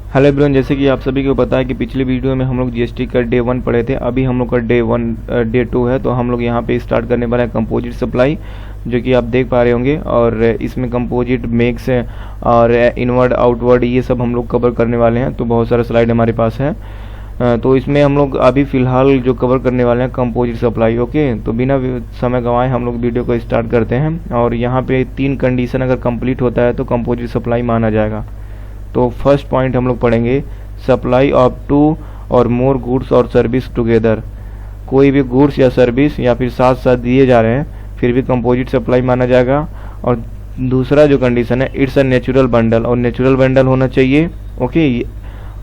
Hello everyone, जैसे कि आप सभी को पता है कि पिछले वीडियो में हम लोग जीएसटी का डे 1 पढ़े थे। अभी हम लोग का डे 2 है। तो हम लोग यहाँ पे स्टार्ट करने वाला है कंपोजिट सप्लाई, जो कि आप देख पा रहे होंगे। और इसमें कंपोजिट मिक्स है और इनवर्ड आउटवर्ड ये सब हम लोग कवर करने वाले हैं। तो बहुत सारा स्लाइड हमारे पास है। तो इसमें हम लोग अभी फ़िलहाल जो कवर करने वाले हैं कंपोजिट सप्लाई। ओके, तो बिना समय गंवाए हम लोग वीडियो को स्टार्ट करते हैं। और यहाँ पे 3 कंडीशन अगर कंप्लीट होता है तो कंपोजिट सप्लाई माना जाएगा। तो फर्स्ट पॉइंट हम लोग पढ़ेंगे, सप्लाई ऑफ 2 और मोर गुड्स और सर्विस टुगेदर। कोई भी गुड्स या सर्विस या फिर साथ साथ दिए जा रहे हैं फिर भी कंपोजिट सप्लाई माना जाएगा। और दूसरा जो कंडीशन है, इट्स अ नेचुरल बंडल, और नेचुरल बंडल होना चाहिए। ओके,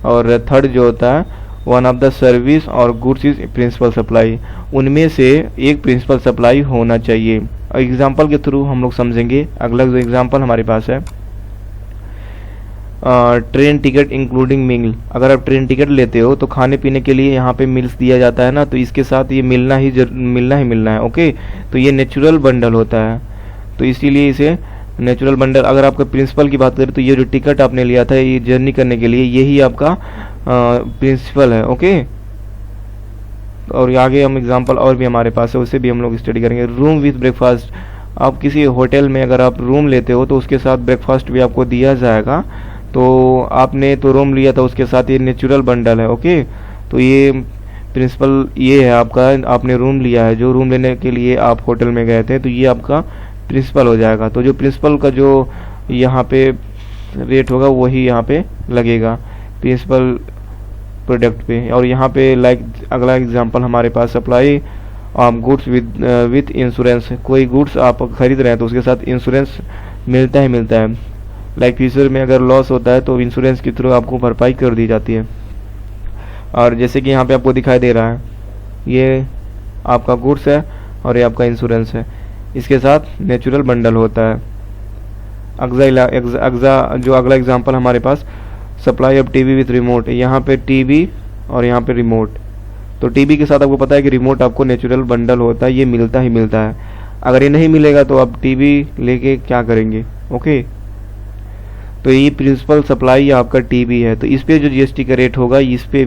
और थर्ड जो होता है, वन ऑफ द सर्विस और गुड्स इज प्रिंसिपल सप्लाई। उनमें से एक प्रिंसिपल सप्लाई होना चाहिए। एग्जाम्पल के थ्रू हम लोग समझेंगे। अगला जो एग्जाम्पल हमारे पास है, ट्रेन टिकट इंक्लूडिंग मील। अगर आप ट्रेन टिकट लेते हो तो खाने पीने के लिए यहाँ पे मील्स दिया जाता है ना, तो इसके साथ ये मिलना है। ओके, तो ये नेचुरल बंडल होता है, तो इसीलिए इसे नेचुरल बंडल। अगर आपका प्रिंसिपल की बात करें तो ये जो टिकट आपने लिया था ये जर्नी करने के लिए, यही आपका प्रिंसिपल है। ओके, और आगे हम एग्जाम्पल और भी हमारे पास है, उसे भी हम लोग स्टडी करेंगे। Room with breakfast. आप किसी होटल में अगर आप रूम लेते हो तो उसके साथ ब्रेकफास्ट भी आपको दिया जाएगा। तो आपने तो रूम लिया था, उसके साथ ये नेचुरल बंडल है। ओके, तो ये प्रिंसिपल ये है आपका, आपने रूम लिया है, जो रूम लेने के लिए आप होटल में गए थे, तो ये आपका प्रिंसिपल हो जाएगा। तो जो प्रिंसिपल का जो यहाँ पे रेट होगा वही यहाँ पे लगेगा प्रिंसिपल प्रोडक्ट पे। और यहाँ पे लाइक अगला एग्जांपल हमारे पास, सप्लाई गुड्स विथ इंश्योरेंस। कोई गुड्स आप खरीद रहे हैं तो उसके साथ इंश्योरेंस मिलता है। लाइक फ्यूचर में अगर लॉस होता है तो इंश्योरेंस के थ्रू आपको भरपाई कर दी जाती है। और जैसे कि यहाँ पे आपको दिखाई दे रहा है, ये आपका गुड्स है और ये आपका इंश्योरेंस है, इसके साथ नेचुरल बंडल होता है। जो अगला एग्जांपल हमारे पास, supply of TV with remote. यहाँ पे टीवी और यहाँ पे रिमोट। तो टीवी के साथ आपको पता है कि रिमोट आपको नेचुरल बंडल होता है, ये मिलता है। अगर ये नहीं मिलेगा तो आप टीवी लेके क्या करेंगे। ओके, तो ये प्रिंसिपल सप्लाई आपका टीवी है, तो इस पे जो जीएसटी का रेट होगा इस पे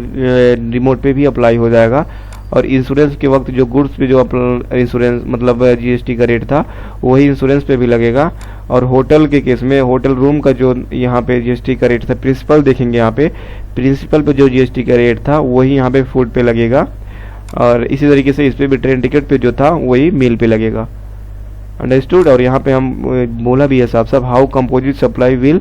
रिमोट पे भी अप्लाई हो जाएगा। और इंश्योरेंस के वक्त जो गुड्स पे जो इंश्योरेंस मतलब जीएसटी का रेट था वही इंश्योरेंस पे भी लगेगा। और होटल के केस में होटल रूम का जो यहाँ पे जीएसटी का रेट था, प्रिंसिपल देखेंगे यहाँ पे, प्रिंसिपल पे जो जीएसटी का रेट था वही यहाँ पे फूड पे लगेगा। और इसी तरीके से इस पे भी ट्रेन टिकट पे जो था वही मील पे लगेगा। अंडरस्टूड। और यहाँ पे हम बोला भी है साफ how composite supply will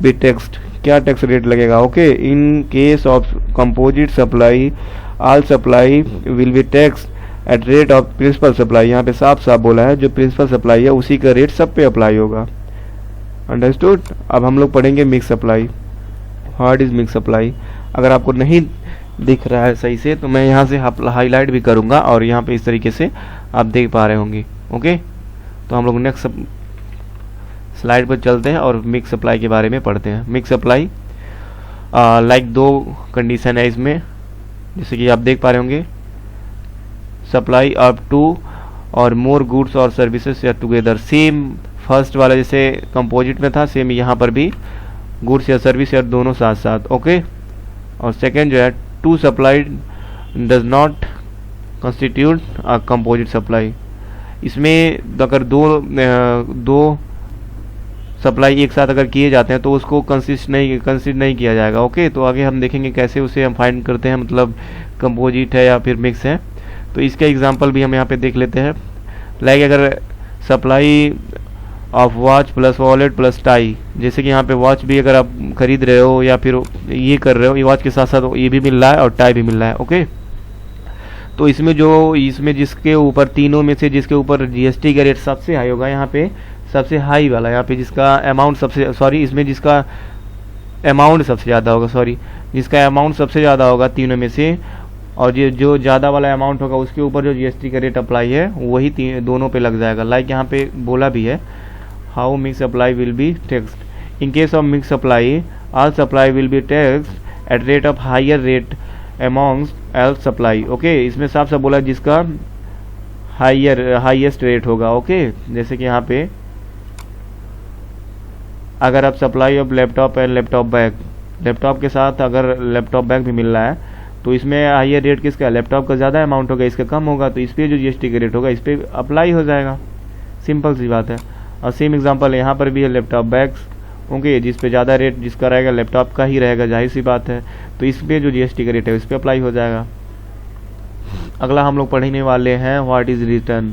be taxed, क्या टैक्स रेट लगेगा। Okay, in case of composite supply all supply will be tax at rate of principal supply. यहाँ पे साफ बोला है जो प्रिंसिपल सप्लाई है उसी का रेट सब पे अप्लाई होगा। अंडरस्टूड। अब हम लोग पढ़ेंगे mix supply. What is mix supply. अगर आपको नहीं दिख रहा है सही से तो मैं यहाँ से हाईलाइट भी करूँगा और यहाँ पे इस तरीके से आप देख पा रहे होंगे। ओके, तो हम लोग नेक्स्ट स्लाइड पर चलते हैं और मिक्स सप्लाई के बारे में पढ़ते हैं। मिक्स सप्लाई लाइक 2 कंडीशन है इसमें, जैसे कि आप देख पा रहे होंगे, सप्लाई ऑफ 2 और मोर गुड्स और सर्विसेज या टुगेदर। सेम फर्स्ट वाला जैसे कंपोजिट में था, सेम यहाँ पर भी गुड्स या सर्विस या दोनों साथ साथ। ओके, और सेकेंड जो है, 2 supply does not constitute a composite supply. इसमें अगर दो सप्लाई एक साथ अगर किए जाते हैं तो उसको कंसिडर नहीं किया जाएगा। ओके, तो आगे हम देखेंगे कैसे उसे हम फाइंड करते हैं, मतलब कंपोजिट है या फिर मिक्स है। तो इसका एग्जांपल भी हम यहाँ पे देख लेते हैं। लाइक अगर supply of watch plus wallet plus tie, जैसे कि यहाँ पे वॉच भी अगर आप खरीद रहे हो या फिर ये कर रहे हो, ये वॉच के साथ साथ ये भी मिल रहा है और टाई भी मिल रहा है। ओके, तो इसमें जिसके ऊपर तीनों में से जिसके ऊपर जीएसटी का रेट सबसे हाई होगा, यहाँ पे सबसे हाई वाला, यहाँ पे जिसका अमाउंट इसमें जिसका अमाउंट सबसे ज़्यादा होगा, जिसका अमाउंट सबसे ज़्यादा होगा तीनों में से, और जो ज़्यादा वाला अमाउंट होगा उसके ऊपर जो जीएसटी का रेट अप्लाई है वही दोनों पे लग जाएगा। लाइक यहाँ पे बोला भी है, how mix supply will be taxed. In case of mix supply all supply will be taxed at rate of higher rate amongst all supply. Okay, इसमें साफ बोला जिसका हाईएस्ट रेट होगा। ओके, जैसे कि यहाँ पे अगर आप supply of laptop and laptop bag laptop के साथ अगर लैपटॉप बैग भी मिल रहा है तो इसमें हाइयर रेट किसका है, लैपटॉप का ज़्यादा अमाउंट होगा, इसका कम होगा, तो इस पर जो जीएसटी का रेट होगा इस पर अप्लाई हो जाएगा। सिंपल सी बात है। और सेम एग्जांपल यहाँ पर भी है लैपटॉप बैग्स, ओके, जिस पे ज़्यादा रेट जिसका रहेगा लैपटॉप का ही रहेगा, जाहिर सी बात है, तो इस पर जो जीएसटी का रेट है इस पर अप्लाई हो जाएगा। अगला हम लोग पढ़ने वाले हैं व्हाट इज़ रिटर्न।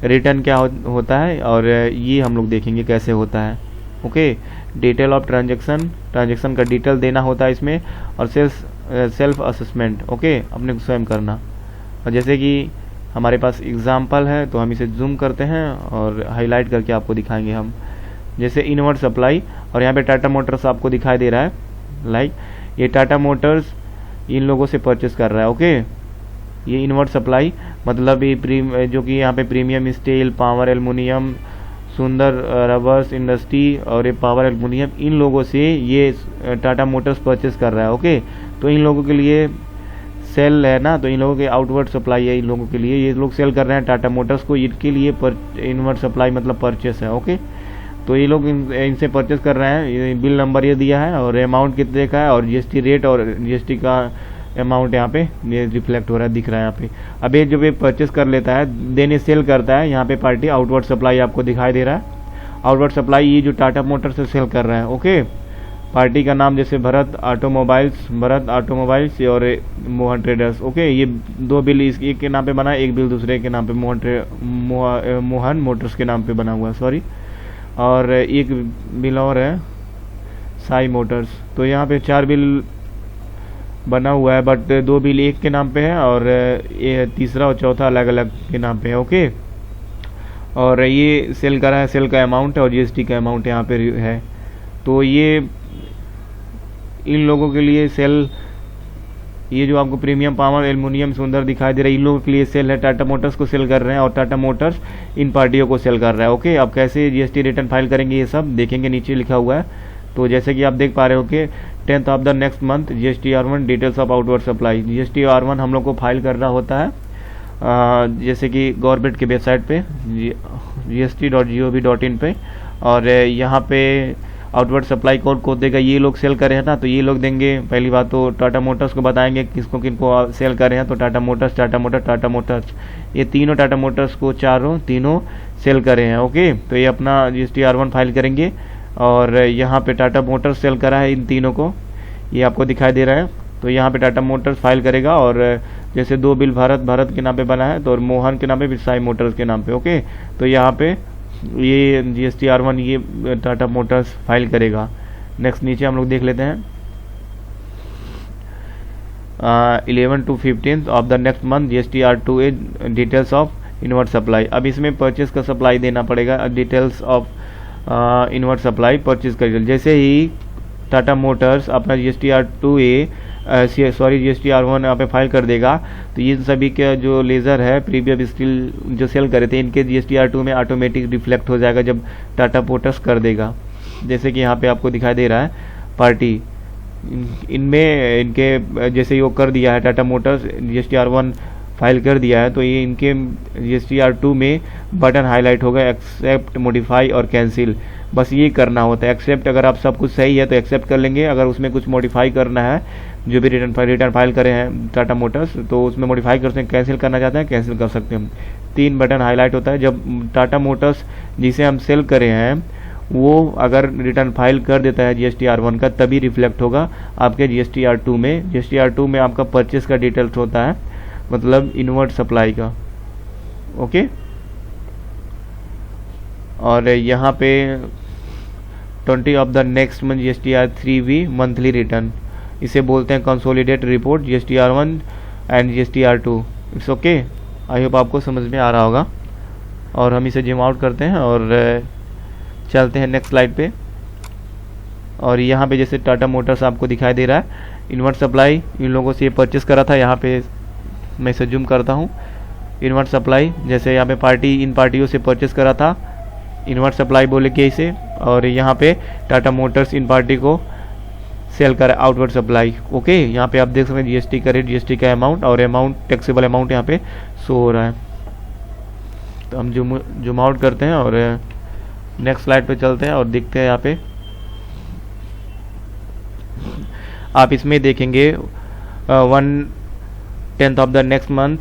रिटर्न क्या होता है और ये हम लोग देखेंगे कैसे होता है। Okay, detail of transaction, transaction का डिटेल देना होता है इसमें, और सेल्फ असेसमेंट, ओके, अपने को स्वयं करना। और जैसे कि हमारे पास एग्जाम्पल है तो हम इसे जूम करते हैं और हाईलाइट करके आपको दिखाएंगे हम। जैसे इनवर्ट सप्लाई, और यहाँ पे टाटा मोटर्स आपको दिखाई दे रहा है, लाइक ये टाटा मोटर्स इन लोगों से परचेस कर रहा है। ओके, ये इनवर्ट सप्लाई मतलब ये जो कि यहाँ पे प्रीमियम स्टील, पावर एल्युमिनियम, सुंदर रबर्स इंडस्ट्री और ये पावर एल्युमिनियम, इन लोगों से ये टाटा मोटर्स परचेस कर रहा है। ओके, तो इन लोगों के लिए सेल है ना, तो इन लोगों के आउटवर्ड सप्लाई है, इन लोगों के लिए ये लोग सेल कर रहे हैं टाटा मोटर्स को, इनके लिए इनवर्ट सप्लाई मतलब परचेस है। ओके, तो ये लोग इनसे परचेस कर रहे हैं, ये बिल नंबर ये दिया है और अमाउंट कितने का है और जीएसटी रेट और जीएसटी का अमाउंट यहाँ पे ये रिफ्लेक्ट हो रहा है, दिख रहा है यहाँ पे। अब ये जब ये परचेस कर लेता है देन ये सेल करता है, यहाँ पे पार्टी आउटवर्ड सप्लाई आपको दिखाई दे रहा है। आउटवर्ड सप्लाई ये जो टाटा मोटर से सेल कर रहा है। ओके, पार्टी का नाम जैसे भरत ऑटोमोबाइल्स और मोहन ट्रेडर्स। ओके, ये दो बिल एक के नाम पे बना है, एक बिल दूसरे के नाम पे मोहन मोटर्स के नाम पे बना हुआ है, सॉरी, और एक बिल और है साई मोटर्स। तो यहाँ पे 4 बिल बना हुआ है, बट 2 बिल एक के नाम पे है और ये तीसरा और चौथा अलग अलग के नाम पे है। ओके, और ये सेल करा है, सेल का अमाउंट और जीएसटी का अमाउंट यहाँ पे है। तो ये इन लोगों के लिए सेल, ये जो आपको प्रीमियम पावर एल्युमिनियम सुंदर दिखाई दे रहा है, इन लोगों के लिए सेल है, टाटा मोटर्स को सेल कर रहे हैं और टाटा मोटर्स इन पार्टियों को सेल कर रहा है। ओके, अब कैसे जीएसटी रिटर्न फाइल करेंगे ये सब देखेंगे, नीचे लिखा हुआ है। तो जैसे कि आप देख पा रहे हो कि 10th of the next month GST R1 details of outward supply, GST R1 हम लोग को फाइल करना होता है जैसे कि गवर्नमेंट के वेबसाइट पे gst.gov.in पे, और यहाँ पे आउटवर्ड सप्लाई कोड को देगा, ये लोग सेल करे हैं ना, तो ये लोग देंगे। पहली बात तो टाटा मोटर्स को बताएंगे किसको किनको सेल करे हैं, तो टाटा मोटर्स, ये तीनों टाटा मोटर्स को तीनों सेल करे हैं। ओके, तो ये अपना जीएसटी R1 फाइल करेंगे और यहाँ पे टाटा मोटर्स सेल करा है इन तीनों को, ये आपको दिखाई दे रहा है। तो यहाँ पे टाटा मोटर्स फाइल करेगा और जैसे 2 बिल भारत के नाम पे बना है, तो और मोहन के नाम पे, साई मोटर्स के नाम पे। ओके, तो यहाँ पे ये जीएसटी R1 ये टाटा मोटर्स फाइल करेगा। नेक्स्ट नीचे हम लोग देख लेते हैं 11 to 15 of the next month GST R2 details of inward supply. अब इसमें परचेस का सप्लाई देना पड़ेगा, details of inward supply purchase कर। जैसे ही टाटा मोटर्स अपना जीएसटी R1 यहाँ पे फाइल कर देगा, तो ये सभी का जो लेज़र है प्रीमियम स्टील जो सेल करे थे, इनके जीएसटी R2 में ऑटोमेटिक रिफ्लेक्ट हो जाएगा जब टाटा मोटर्स कर देगा। जैसे कि यहाँ पे आपको दिखाई दे रहा है पार्टी, इनमें इनके जैसे वो कर दिया है Tata Motors GST R1 file कर दिया है, तो ये इनके जीएसटी R2 में बटन हाईलाइट होगा, एक्सेप्ट, मॉडिफाई और कैंसिल। बस ये करना होता है। एक्सेप्ट अगर आप सब कुछ सही है तो एक्सेप्ट कर लेंगे, अगर उसमें कुछ मॉडिफाई करना है, जो भी रिटर्न फाइल करे हैं टाटा मोटर्स, तो उसमें मॉडिफाई कर सकते हैं, कैंसिल करना चाहते हैं कैंसिल कर सकते हैं। 3 बटन हाईलाइट होता है। जब टाटा मोटर्स जिसे हम सेल करे हैं वो अगर रिटर्न फाइल कर देता है जीएसटी R1 का, तभी रिफ्लेक्ट होगा आपके जीएसटी R2 में। जीएसटी R2 में आपका परचेस का डिटेल्स होता है, मतलब इनवर्ट सप्लाई का। ओके, और यहाँ पे 20 of the next month GST R3V monthly return, इसे बोलते हैं consolidate report GST R1 and GST R2। It's okay, I hope आपको समझ में आ रहा होगा। और हम इसे जिम आउट करते हैं और चलते हैं नेक्स्ट स्लाइड पे। और यहाँ पे जैसे टाटा मोटर्स आपको दिखाई दे रहा है, इनवर्ट सप्लाई इन लोगों से परचेस करा था। यहाँ पे मैं इसे जूम करता हूँ, इनवर्ट सप्लाई जैसे यहाँ पे इन पार्टियों से परचेस करा था, इनवर्ट सप्लाई बोले कि इसे, और यहाँ पे टाटा मोटर्स इन पार्टी को सेल कर आउटवर्ड सप्लाई। ओके, यहाँ पे आप देख सकते हैं जीएसटी का रेट, जीएसटी का अमाउंट और अमाउंट, टैक्सेबल अमाउंट यहाँ पे शो हो रहा है। तो हम जूम आउट करते हैं और नेक्स्ट स्लाइड पे चलते हैं और देखते हैं यहाँ पे आप इसमें देखेंगे 1/10 of the next month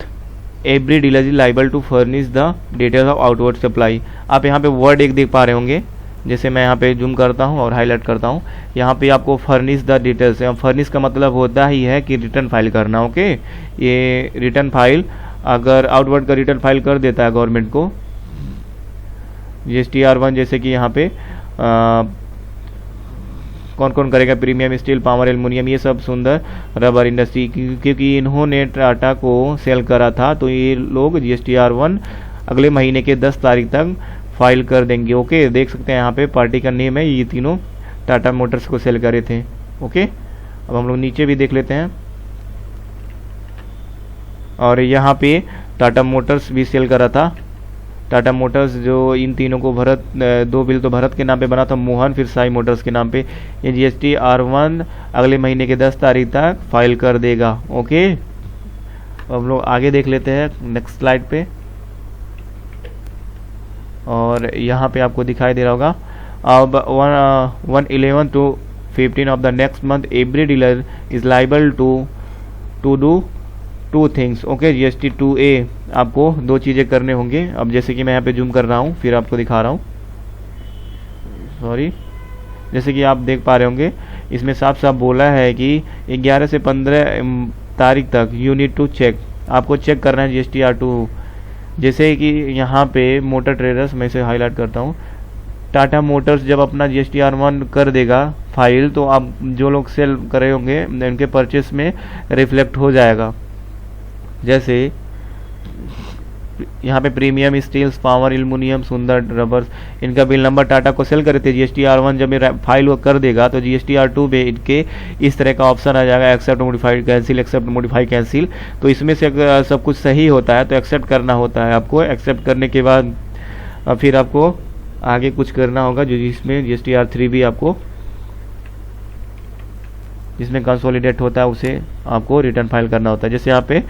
every dealer is liable to furnish the details of outward supply. आप यहाँ पे वर्ड एक देख पा रहे होंगे, जैसे मैं यहाँ पे जूम करता हूँ और हाईलाइट करता हूँ, यहाँ पे आपको फर्निश द डिटेल्स है। फर्निश का मतलब होता ही है कि रिटर्न फाइल करना। ओके, ये रिटर्न फाइल अगर आउटवर्ड का रिटर्न फाइल कर देता है गवर्नमेंट को, GSTR1 जैसे कि यहाँ पे कौन कौन करेगा, प्रीमियम स्टील, पावर, एल्युमिनियम, ये सब सुंदर रबर इंडस्ट्री, क्योंकि इन्होंने टाटा को सेल करा था, तो ये लोग GSTR1 अगले महीने के 10 तारीख तक फाइल कर देंगे। ओके, देख सकते हैं यहाँ पे पार्टी का नेम है, ये तीनों टाटा मोटर्स को सेल करे थे। ओके, अब हम लोग नीचे भी देख लेते हैं, और यहाँ पे टाटा मोटर्स भी सेल करा था। टाटा मोटर्स जो इन तीनों को भरत, 2 बिल तो भरत के नाम पे बना था, मोहन, फिर साई मोटर्स के नाम पे। ये GSTR1 अगले महीने के 10 तारीख तक फाइल कर देगा। ओके, अब हम लोग आगे देख लेते हैं नेक्स्ट स्लाइड पे, और यहाँ पे आपको दिखाई दे रहा होगा अब 1/11 to 15 of the next month every dealer is liable to do 2 things. Okay, GST2A आपको 2 चीज़ें करने होंगे। अब जैसे कि मैं यहाँ पे जूम कर रहा हूँ, फिर आपको दिखा रहा हूँ, सॉरी, जैसे कि आप देख पा रहे होंगे इसमें साफ साफ बोला है कि 11 से 15 तारीख तक यू नीड टू चेक, आपको चेक करना है GSTR2। जैसे कि यहाँ पे मोटर ट्रेडर्स, मैं इसे हाईलाइट करता हूँ, टाटा मोटर्स जब अपना GSTR1 कर देगा फाइल, तो आप जो लोग सेल करे होंगे उनके परचेस में रिफ्लेक्ट हो जाएगा। जैसे यहाँ पे प्रीमियम स्टील्स, पावर, एल्युमिनियम, सुंदर रबर्स, इनका बिल नंबर टाटा को सेल करे थे। GSTR1 जब ये फाइल वो कर देगा तो GSTR2 पे इनके इस तरह का ऑप्शन आ जाएगा, accept modify cancel, accept modify cancel. तो इसमें से अगर सब कुछ सही होता है तो एक्सेप्ट करना होता है आपको। एक्सेप्ट करने के बाद फिर आपको आगे कुछ करना होगा, जो जिसमें GSTR3 भी आपको जिसमें कंसोलिडेट होता है उसे आपको रिटर्न फाइल करना होता है। जैसे यहाँ पे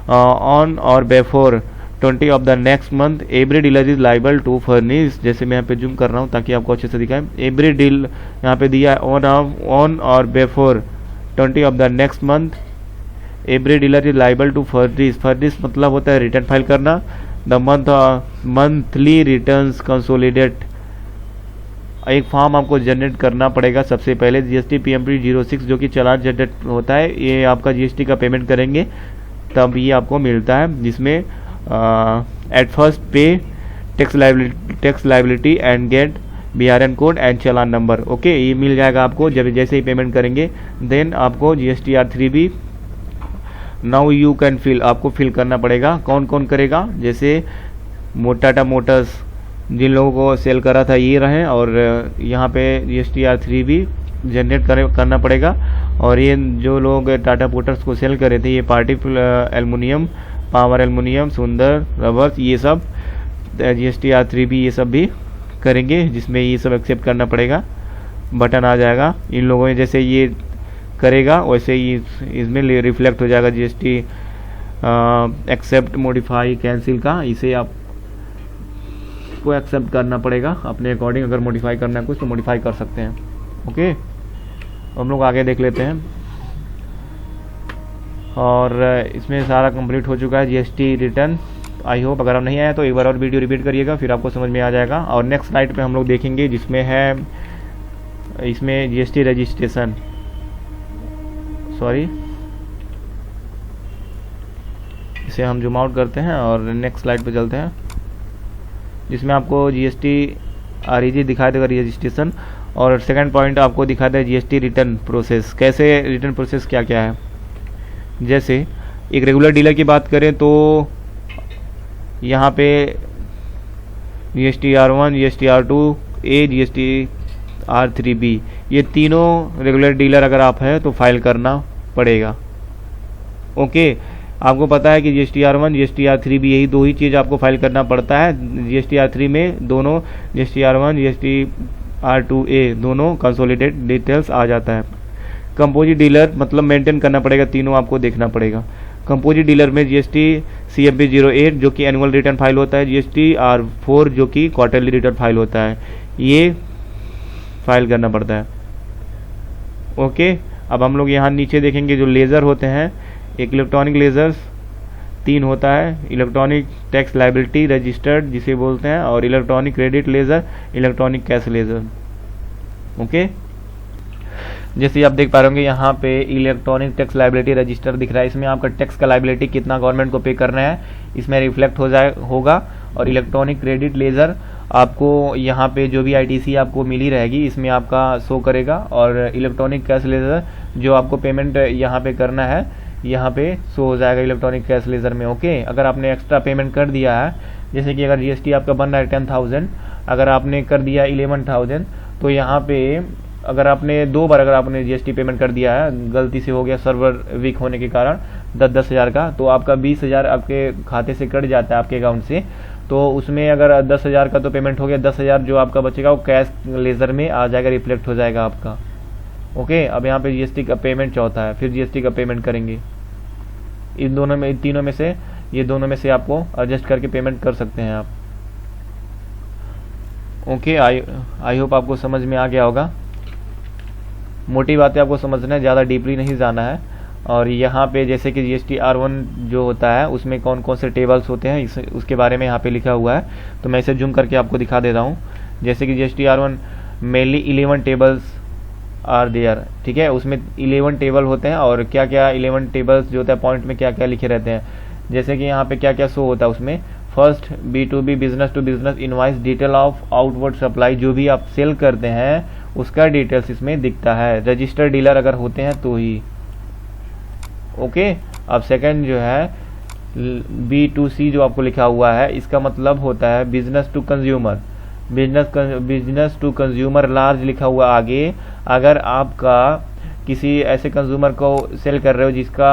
on or before 20 of the next month every dealer is liable to furnish. जैसे मैं यहाँ पे जूम कर रहा हूँ ताकि आपको अच्छे से दिखाए, एवरी डील यहाँ पे दिया है on or before 20 of the next month every dealer is liable to furnish. Furnish मतलब होता है रिटर्न फाइल करना। द मंथली रिटर्न्स कंसोलिडेट, एक फॉर्म आपको जनरेट करना पड़ेगा सबसे पहले। GST PMP 06 जो कि चालान जनरेट होता है, ये आपका GST का पेमेंट करेंगे तब ये आपको मिलता है, जिसमें at first pay tax liability and get BRN code and challan number. Okay, ये मिल जाएगा आपको जब जैसे ही पेमेंट करेंगे। देन आपको GSTR3 भी नाउ यू कैन फिल, आपको फिल करना पड़ेगा। कौन कौन करेगा, जैसे टाटा मोटर्स जिन लोगों को सेल करा था ये रहे, और यहाँ पे GSTR3 भी जनरेट करना पड़ेगा। और ये जो लोग टाटा मोटर्स को सेल करे थे, ये पार्टी एल्युमिनियम, पावर एल्युमिनियम, सुंदर रबर्स, ये सब GSTR3 भी ये सब भी करेंगे, जिसमें ये सब एक्सेप्ट करना पड़ेगा। बटन आ जाएगा इन लोगों ने, जैसे ये करेगा वैसे ही इसमें रिफ्लेक्ट हो जाएगा GST एक्सेप्ट मॉडिफाई कैंसिल का। इसे आप को एक्सेप्ट करना पड़ेगा अपने अकॉर्डिंग। अगर मॉडिफाई करना है कुछ तो मॉडिफाई कर सकते हैं। ओके, हम लोग आगे देख लेते हैं, और इसमें सारा कंप्लीट हो चुका है GST रिटर्न। आई होप अगर आप नहीं आया तो एक बार और वीडियो रिपीट करिएगा, फिर आपको समझ में आ जाएगा। और नेक्स्ट स्लाइड पे हम लोग देखेंगे जिसमें है इसमें GST रजिस्ट्रेशन, सॉरी, इसे हम जूम आउट करते हैं और नेक्स्ट स्लाइड पे चलते हैं, जिसमें आपको GST REG दिखा देगा रजिस्ट्रेशन, और सेकंड पॉइंट आपको दिखा देगा GST रिटर्न प्रोसेस। कैसे रिटर्न प्रोसेस क्या क्या है, जैसे एक रेगुलर डीलर की बात करें तो यहाँ पे GSTR1, GSTR2A, GSTR3B, ये तीनों रेगुलर डीलर अगर आप है तो फाइल करना पड़ेगा। ओके, आपको पता है कि GSTR1, GSTR3B यही 2 ही चीज़ आपको फाइल करना पड़ता है। GSTR3 में दोनों GSTR1, GSTR2A दोनों कंसोलिडेट डिटेल्स आ जाता है। कंपोजिट डीलर मतलब मेंटेन करना पड़ेगा, तीनों आपको देखना पड़ेगा। कंपोजिट डीलर में GST CMP 08 जो कि एनुअल रिटर्न फाइल होता है, GSTR4 जो कि क्वार्टरली रिटर्न फाइल होता है, ये फाइल करना पड़ता है। ओके, अब हम लोग यहाँ नीचे देखेंगे जो लेज़र होते हैं, एक इलेक्ट्रॉनिक लेज़र्स 3 होता है, इलेक्ट्रॉनिक टैक्स लायबिलिटी रजिस्टर्ड जिसे बोलते हैं, और electronic credit laser, electronic cash laser. Okay, जैसे आप देख पा रहे होंगे यहाँ पे इलेक्ट्रॉनिक टैक्स लायबिलिटी रजिस्टर दिख रहा है, इसमें आपका टैक्स का लायबिलिटी कितना गवर्नमेंट को पे करना है इसमें रिफ्लेक्ट होगा। और इलेक्ट्रॉनिक क्रेडिट लेज़र आपको यहाँ पे जो भी आईटीसी आपको मिली रहेगी इसमें आपका शो करेगा, और इलेक्ट्रॉनिक कैश लेज़र जो आपको पेमेंट यहाँ पे करना है यहाँ पे शो हो जाएगा इलेक्ट्रॉनिक कैश लेज़र में। ओके, अगर आपने एक्स्ट्रा पेमेंट कर दिया है, जैसे कि अगर जीएसटी आपका बन रहा है 10,000, अगर आपने कर दिया 11,000, तो यहाँ पे अगर आपने 2 बार अगर आपने जीएसटी पेमेंट कर दिया है, गलती से हो गया सर्वर वीक होने के कारण 10,000 का, तो आपका 20,000 आपके खाते से कट जाता है आपके अकाउंट से। तो उसमें अगर 10,000 का तो पेमेंट हो गया, 10,000 जो आपका बचेगा वो कैश लेज़र में आ जाएगा, रिफ्लेक्ट हो जाएगा आपका। ओके, अब यहाँ पे जीएसटी का पेमेंट चौथा है, फिर जीएसटी का पेमेंट करेंगे। इन दोनों में, तीनों में से, ये दोनों में से आपको एडजस्ट करके पेमेंट कर सकते हैं आप। ओके, आई होप आपको समझ में आ गया होगा। मोटी बातें आपको समझना है, ज़्यादा डीपली नहीं जाना है। और यहाँ पे जैसे कि जीएसटी R1 जो होता है उसमें कौन कौन से टेबल्स होते हैं उसके बारे में यहाँ पे लिखा हुआ है, तो मैं इसे जूम करके आपको दिखा देता हूँ। जैसे कि GST R1 mainly 11 tables are there, ठीक है, उसमें 11 टेबल होते हैं। और क्या क्या 11 टेबल्स जो होता है पॉइंट में क्या क्या लिखे रहते हैं, जैसे कि यहाँ पे क्या क्या शो होता है उसमें। First, B2B business to business invoice, detail of outward supply, जो भी आप सेल करते हैं उसका डिटेल्स इसमें दिखता है, रजिस्टर्ड डीलर अगर होते हैं तो ही। ओके, अब सेकंड जो है B2C जो आपको लिखा हुआ है, इसका मतलब होता है business to consumer, business to consumer large लिखा हुआ आगे। अगर आपका किसी ऐसे कंज्यूमर को सेल कर रहे हो जिसका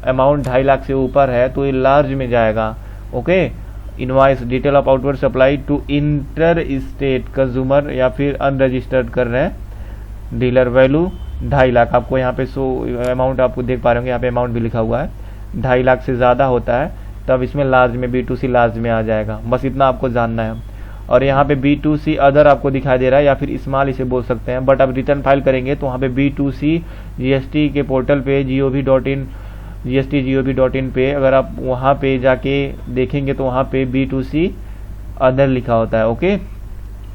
अमाउंट 2.5 लाख से ऊपर है तो ये लार्ज में जाएगा। Okay, invoice, detail of outward supply to inter state consumer या फिर अनरजिस्टर्ड कर रहे हैं डीलर, वैल्यू 2.5 लाख। आपको यहाँ पे अमाउंट आपको देख पा रहे होंगे, यहाँ पे अमाउंट भी लिखा हुआ है, 2.5 लाख से ज़्यादा होता है तब इसमें लार्ज में, B2C लार्ज में आ जाएगा। बस इतना आपको जानना है। और यहाँ पे B2C अदर आपको दिखाई दे रहा है, या फिर स्मॉल इसे बोल सकते हैं। बट अब रिटर्न फाइल करेंगे तो वहाँ पे B2C GST के पोर्टल पे gov.in GST.gov.in पे अगर आप वहाँ पे जाके देखेंगे तो वहाँ पे B2C अदर लिखा होता है। Okay,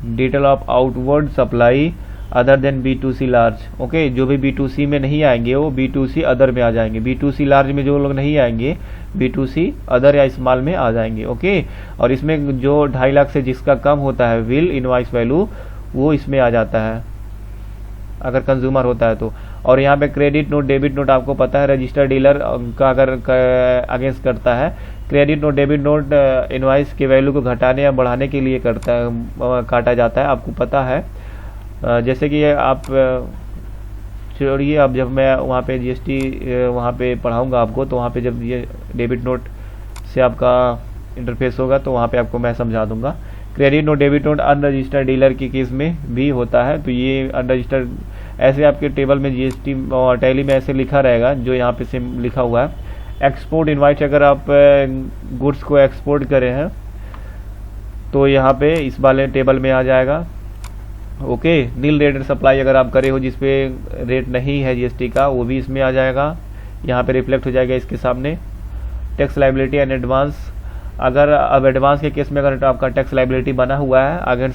detail of outward supply other than B2C large. Okay, जो भी B2C में नहीं आएंगे वो B2C अदर में आ जाएंगे, B2C लार्ज में जो लोग नहीं आएंगे B2C अदर या स्मॉल में आ जाएंगे। ओके, और इसमें जो 2.5 लाख से जिसका कम होता है विल इनवॉइस वैल्यू, वो इसमें आ जाता है अगर कंज्यूमर होता है तो। और यहाँ पे क्रेडिट नोट, डेबिट नोट आपको पता है रजिस्टर्ड डीलर का अगर अगेंस्ट करता है, credit note, debit note invoice के वैल्यू को घटाने या बढ़ाने के लिए करता है, काटा जाता है, आपको पता है। जैसे कि आप छोड़िए, अब जब मैं वहाँ पे जीएसटी वहाँ पे पढ़ाऊँगा आपको, तो वहाँ पे जब ये डेबिट नोट से आपका इंटरफेस होगा तो वहाँ पे आपको मैं समझा दूंगा। Credit note, debit note unregistered dealer की केस में भी होता है, तो ये अनरजिस्टर्ड ऐसे आपके टेबल में जीएसटी टैली में ऐसे लिखा रहेगा जो यहाँ पे सेम लिखा हुआ है। एक्सपोर्ट इनवॉइस, अगर आप गुड्स को एक्सपोर्ट करे हैं तो यहाँ पे इस वाले टेबल में आ जाएगा। ओके, नील रेट सप्लाई अगर आप करे हो जिसपे रेट नहीं है जीएसटी का, वो भी इसमें आ जाएगा, यहाँ पे रिफ्लेक्ट हो जाएगा इसके सामने। टैक्स लायबिलिटी एंड एडवांस, अगर अब एडवांस के केस में अगर आपका टैक्स लायबिलिटी बना हुआ है, अगर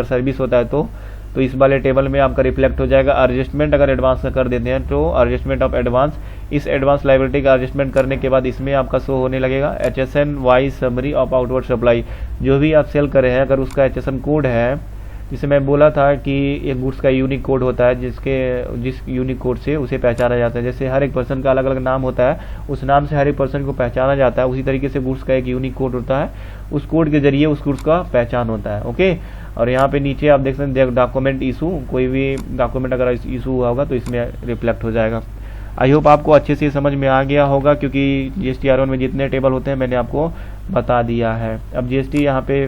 सर्विस होता है तो इस वाले टेबल में आपका रिफ्लेक्ट हो जाएगा। एडजस्टमेंट अगर एडवांस का कर देते हैं तो एडजस्टमेंट ऑफ एडवांस, इस एडवांस लायबिलिटी का एडजस्टमेंट करने के बाद इसमें आपका शो होने लगेगा HSN wise summary of outward supply, जो भी आप सेल कर रहे हैं अगर उसका HSN कोड है, जिसे मैं बोला था कि एक गुड्स का यूनिक कोड होता है जिस यूनिक कोड से उसे पहचाना जाता है। जैसे हर एक पर्सन का अलग अलग नाम होता है, उस नाम से हर एक पर्सन को पहचाना जाता है, उसी तरीके से गुड्स का एक यूनिक कोड होता है, उस कोड के जरिए उस गुड्स का पहचान होता है। ओके, और यहाँ पे नीचे आप देख सकते हैं डॉक्यूमेंट इशू, कोई भी डॉक्यूमेंट अगर इशू हुआ होगा तो इसमें रिफ्लेक्ट हो जाएगा। आई होप आपको अच्छे से समझ में आ गया होगा, क्योंकि जीएसटी R1 में जितने टेबल होते हैं मैंने आपको बता दिया है। अब जीएसटी यहाँ पे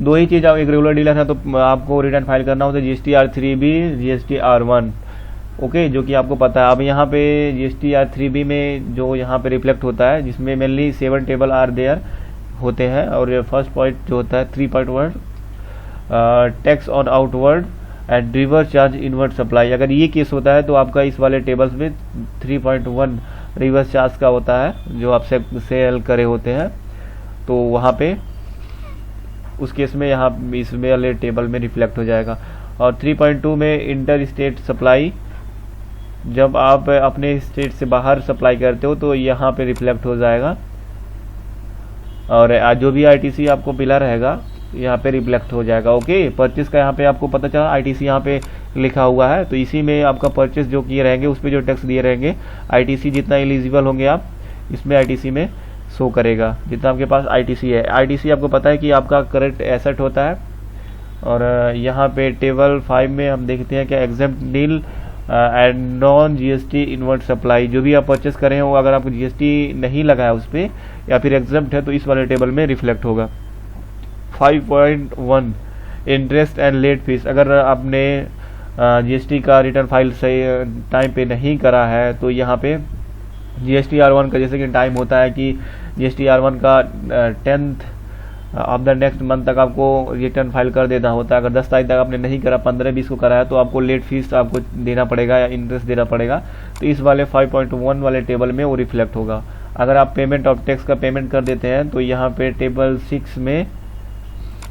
2 ही चीज़, एक रेगुलर डीलर है तो आपको रिटर्न फाइल करना होता है GST R3B, GST R1। Okay, जो कि आपको पता है। अब यहाँ पे जीएसटी R3B में जो यहाँ पे रिफ्लेक्ट होता है, जिसमें मेनली 7 टेबल आर देयर होते हैं। और फर्स्ट पॉइंट जो होता है 3 point word tax on outward and reverse charge inward supply. अगर ये केस होता है तो आपका इस वाले टेबल्स में 3.1 रिवर्स चार्ज का होता है जो आप सेल करे होते हैं, तो वहाँ पे उस केस में यहाँ इसमें वाले टेबल में रिफ्लेक्ट हो जाएगा। और 3.2 में इंटर स्टेट सप्लाई, जब आप अपने स्टेट से बाहर सप्लाई करते हो तो यहाँ पे रिफ्लेक्ट हो जाएगा, और जो भी आईटीसी आपको मिला रहेगा यहाँ पे रिफ्लेक्ट हो जाएगा। ओके, परचेस का यहाँ पे आपको पता चला आईटीसी यहाँ पे लिखा हुआ है, तो इसी में आपका परचेस जो किए रहेंगे उस पर जो टैक्स दिए रहेंगे, आईटीसी जितना एलिजिबल होंगे आप इसमें आईटीसी में शो करेगा जितना आपके पास आईटीसी है। आईटीसी आपको पता है कि आपका करेंट एसेट होता है। और यहाँ पे टेबल 5 में हम देखते हैं क्या exempt nil and non GST inward supply, जो भी आप परचेस करें हैं वो अगर आपको जीएसटी नहीं लगा है उस पर या फिर एग्जेम्प्ट है तो इस वाले टेबल में रिफ्लेक्ट होगा। 5.1 इंटरेस्ट एंड लेट फीस, अगर आपने जीएसटी का रिटर्न फाइल सही टाइम पे नहीं करा है तो यहाँ पे जीएसटी R1 का जैसे कि टाइम होता है कि जीएसटी R1 का 10th of the next month तक आपको रिटर्न फाइल कर देना होता है। अगर 10 तारीख तक आपने नहीं करा, 15-20 को करा है तो आपको लेट फीस आपको देना पड़ेगा या इंटरेस्ट देना पड़ेगा, तो इस वाले 5.1 वाले टेबल में वो रिफ्लेक्ट होगा। अगर आप पेमेंट ऑफ टैक्स का पेमेंट कर देते हैं तो यहाँ पे टेबल 6 में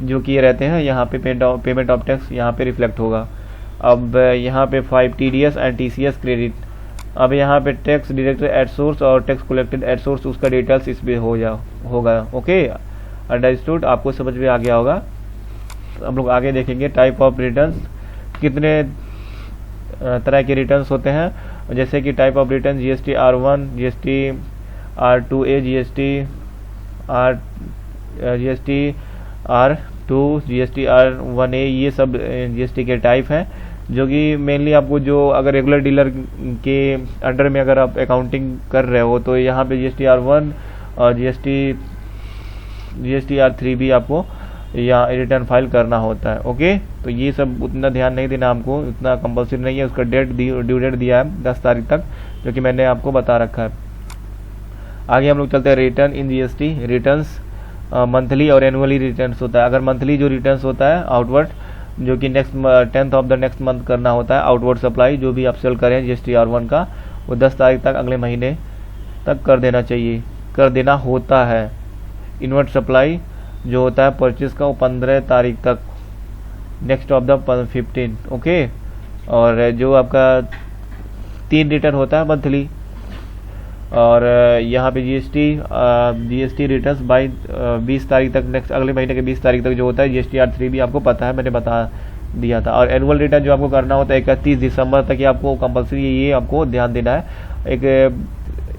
जो किए रहते हैं यहाँ पे पेमेंट ऑफ टैक्स यहाँ पे रिफ्लेक्ट होगा। अब यहाँ पे 5 TDS एंड TCS क्रेडिट, अब यहाँ पे टैक्स डायरेक्टर एट सोर्स और टैक्स कलेक्टेड एट सोर्स उसका डिटेल्स इसमें होगा। ओके, अंडरस्टूड, आपको समझ में आ गया होगा। हम लोग आगे देखेंगे टाइप ऑफ रिटर्न्स, कितने तरह के रिटर्न्स होते हैं, जैसे कि type of return GST R1, GST R2A, GST R2, GST R1A, ये सब जीएसटी के टाइप हैं जो कि मेनली आपको जो अगर रेगुलर डीलर के अंडर में अगर आप अकाउंटिंग कर रहे हो तो यहाँ पे जीएसटी R1 और जीएसटी R3 भी आपको यहाँ रिटर्न फाइल करना होता है। ओके, तो ये सब उतना ध्यान नहीं देना, हमको उतना कंपल्सरी नहीं है। उसका ड्यू डेट दिया है 10 तारीख तक, जो कि मैंने आपको बता रखा है। आगे हम लोग चलते हैं return in GST returns. Monthly और एनुअली रिटर्न्स होता है। अगर मंथली जो रिटर्न्स होता है आउटवर्ड, जो कि next 10th of the next month करना होता है, आउटवर्ड सप्लाई जो भी आप सेल करें जीएसटी R1 का, वो 10 तारीख तक अगले महीने तक कर देना होता है। इनवर्ट सप्लाई जो होता है परचेज का, वो 15 तारीख तक, नेक्स्ट ऑफ द 15। ओके, और जो आपका 3 रिटर्न होता है मंथली, और यहाँ पे जीएसटी रिटर्न्स बाई 20 तारीख तक, नेक्स्ट अगले महीने के 20 तारीख तक जो होता है। जीएसटी R3 भी आपको पता है, मैंने बता दिया था। और एनुअल रिटर्न जो आपको करना होता है 31 दिसंबर तक, ये आपको कंपल्सरी, ये आपको ध्यान देना है।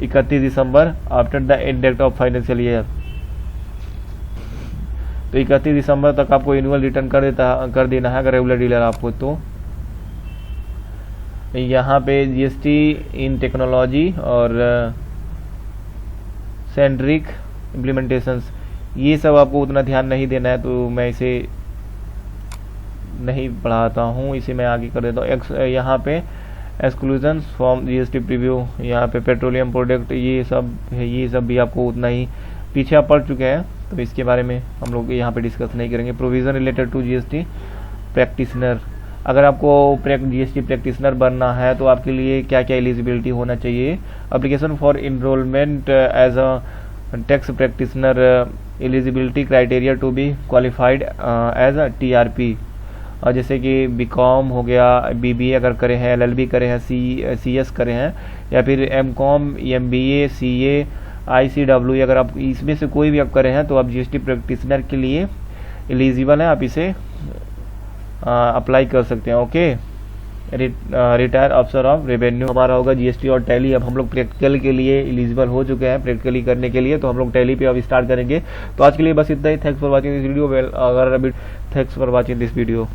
31 दिसंबर after the end date of financial year, तो 31 दिसंबर तक आपको एनुअल रिटर्न कर देना है अगर रेगुलर डीलर आपको। तो यहाँ पे जीएसटी इन टेक्नोलॉजी और सेंट्रिक इम्प्लीमेंटेशंस, ये सब आपको उतना ध्यान नहीं देना है, तो मैं इसे नहीं पढ़ाता हूँ, इसे मैं आगे कर देता हूँ। यहाँ पे एक्सक्लूजन फ्रॉम जीएसटी प्रीव्यू, यहाँ पे पेट्रोलियम प्रोडक्ट, ये सब भी आपको उतना ही पीछे आप पढ़ चुके हैं, तो इसके बारे में हम लोग यहाँ पे डिस्कस नहीं करेंगे। Provision related to GST practitioner, अगर आपको जीएसटी प्रैक्टिशनर बनना है तो आपके लिए क्या क्या एलिजिबिलिटी होना चाहिए। Application for enrolment as a tax practitioner, eligibility criteria to be qualified as a TRP, और जैसे कि बीकॉम हो गया, BBA अगर करे हैं, LLB करे हैं, CS करे हैं, या फिर MCOM, MBA, CA, ICW, अगर आप इसमें से कोई भी आप करे हैं तो आप जीएसटी प्रैक्टिशनर के लिए एलिजिबल हैं, आप इसे अप्लाई कर सकते हैं। Okay, retire officer of revenue हमारा होगा जीएसटी और टैली। अब हम लोग प्रैक्टिकल के लिए एलिजिबल हो चुके हैं प्रैक्टिकली करने के लिए, तो हम लोग टैली पे अब स्टार्ट करेंगे। तो आज के लिए बस इतना ही। Thanks for watching this video. अगर अभी thanks for watching this video.